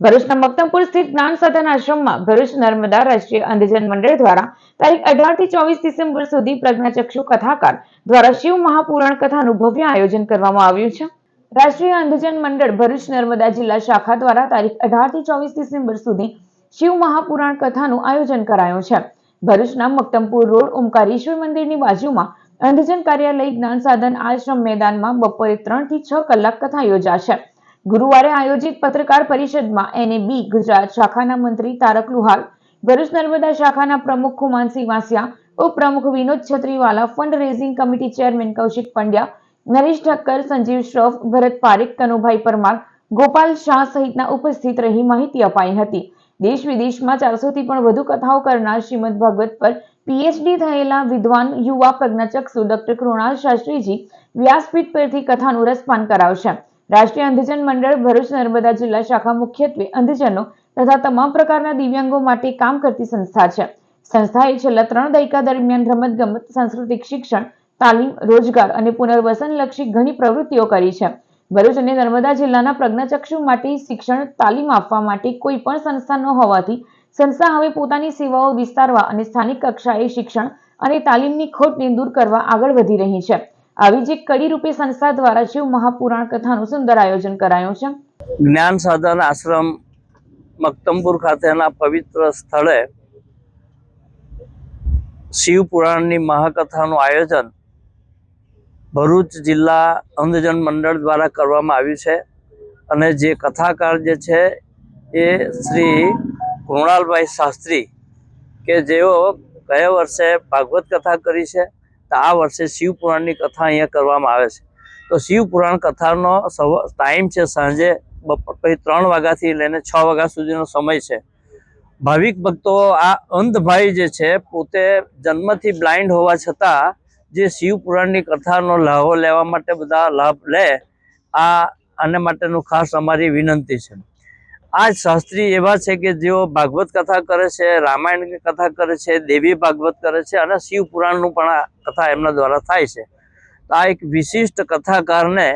ભરૂચના મક્તમપુર સ્થિત જ્ઞાન સાધન આશ્રમમાં ભરૂચ નર્મદા રાષ્ટ્રીય અંધજન મંડળ દ્વારા તારીખ 18 થી 24 ડિસેમ્બર સુધી પ્રજ્ઞાચક્ષુ કથાકાર દ્વારા શિવ મહાપુરાણ કથાનું ભવ્ય આયોજન કરવામાં આવ્યું છે। રાષ્ટ્રીય અંધજન મંડળ ભરૂચ નર્મદા જિલ્લા શાખા દ્વારા તારીખ 18 થી 24 ડિસેમ્બર સુધી શિવ મહાપુરાણ કથાનું આયોજન કરાયું છે। ભરૂચના મક્તમપુર રોડ ઓમકારેશ્વર મંદિરની બાજુમાં અંધજન કાર્યાલય જ્ઞાન સાધન આશ્રમ મેદાનમાં બપોરે 3 થી 6 કલાક કથા યોજાશે। ગુરુવારે આયોજિત પત્રકાર પરિષદમાં NAB ગુજરાત શાખાના મંત્રી તારક લુહાર, ભરૂચ નર્મદા શાખાના પ્રમુખ ખુમાનસિંહ વાસિયા, ઉપપ્રમુખ Vinod Chhatriwala, fund raising committee chairman Kaushik Pandya, Naresh Thakkar, Sanjeev Shroff, Bharat Parekh, Kanubhai Parmar, Gopal Shah સહિતના ઉપસ્થિત રહી માહિતી અપાઈ હતી। દેશ વિદેશમાં 400 થી પણ વધુ કથાઓ કરનાર શ્રીમદ ભાગવત પર PhD થયેલા વિદ્વાન યુવા પ્રજ્ઞાચક્ષુ ડોક્ટર કૃણાલ શાસ્ત્રીજી વ્યાસપીઠ પરથી કથાનું રસપાન કરાવશે। રાષ્ટ્રીય અંધજન મંડળ ભરૂચ નર્મદા જિલ્લા શાખા મુખ્યત્વે અંધજનો તથા તમામ પ્રકારના દિવ્યાંગો માટે કામ કરતી સંસ્થા છે। સંસ્થાએ છેલ્લા 3 દાયકા દરમિયાન રમતગમત, સાંસ્કૃતિક શિક્ષણ, તાલીમ, રોજગાર અને પુનર્વસનલક્ષી ઘણી પ્રવૃત્તિઓ કરી છે। ભરૂચ અને નર્મદા જિલ્લાના પ્રજ્ઞાચક્ષુ માટે શિક્ષણ તાલીમ આપવા માટે કોઈ પણ સંસ્થા ન હોવાથી સંસ્થા હવે પોતાની સેવાઓ વિસ્તારવા અને સ્થાનિક કક્ષાએ શિક્ષણ અને તાલીમની ખોટને દૂર કરવા આગળ વધી રહી છે। આવી જ એક કડી રૂપે સંસ્થા દ્વારા શિવ મહાપુરાણ કથાનું સુંદર આયોજન કરાયું છે। જ્ઞાન સાધન આશ્રમ મક્તમપુર ખાતેના પવિત્ર સ્થળે શિવ પુરાણની મહાકથાનું આયોજન ભરૂચ જિલ્લા અંધજન મંડળ દ્વારા કરવામાં આવ્યું છે। અને જે કથાકાર જે છે એ શ્રી કૃણાલભાઈ શાસ્ત્રી કે જેઓ ગયા વર્ષે ભાગવત કથા કરી છે, તો આ વર્ષે શિવ પુરાણની કથા અહીંયા કરવામાં આવે છે। તો શિવ પુરાણ કથાનો ટાઈમ છે સાંજે 3 વાગ્યાથી લઈને 6 વાગ્યા સુધીનો સમય છે। ભાવિક ભક્તો આ અંધભાઈ જે છે પોતે જન્મથી બ્લાઇન્ડ હોવા છતાં જે શિવ પુરાણની કથાનો લાભો લેવા માટે બધા લાભ લે, આને માટેનું ખાસ અમારી વિનંતી છે। આ શાસ્ત્રી એવા છે કે જેઓ ભાગવત કથા કરે છે, રામાયણની કથા કરે છે, દેવી ભાગવત કરે છે અને શિવ પુરાણનું પણ આ કથા એમના દ્વારા થાય છે। તો આ એક વિશિષ્ટ કથાકારને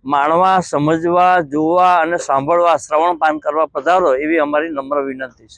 માણવા, સમજવા, જોવા અને સાંભળવા, શ્રવણપાન કરવા પધારો એવી અમારી નમ્ર વિનંતી છે।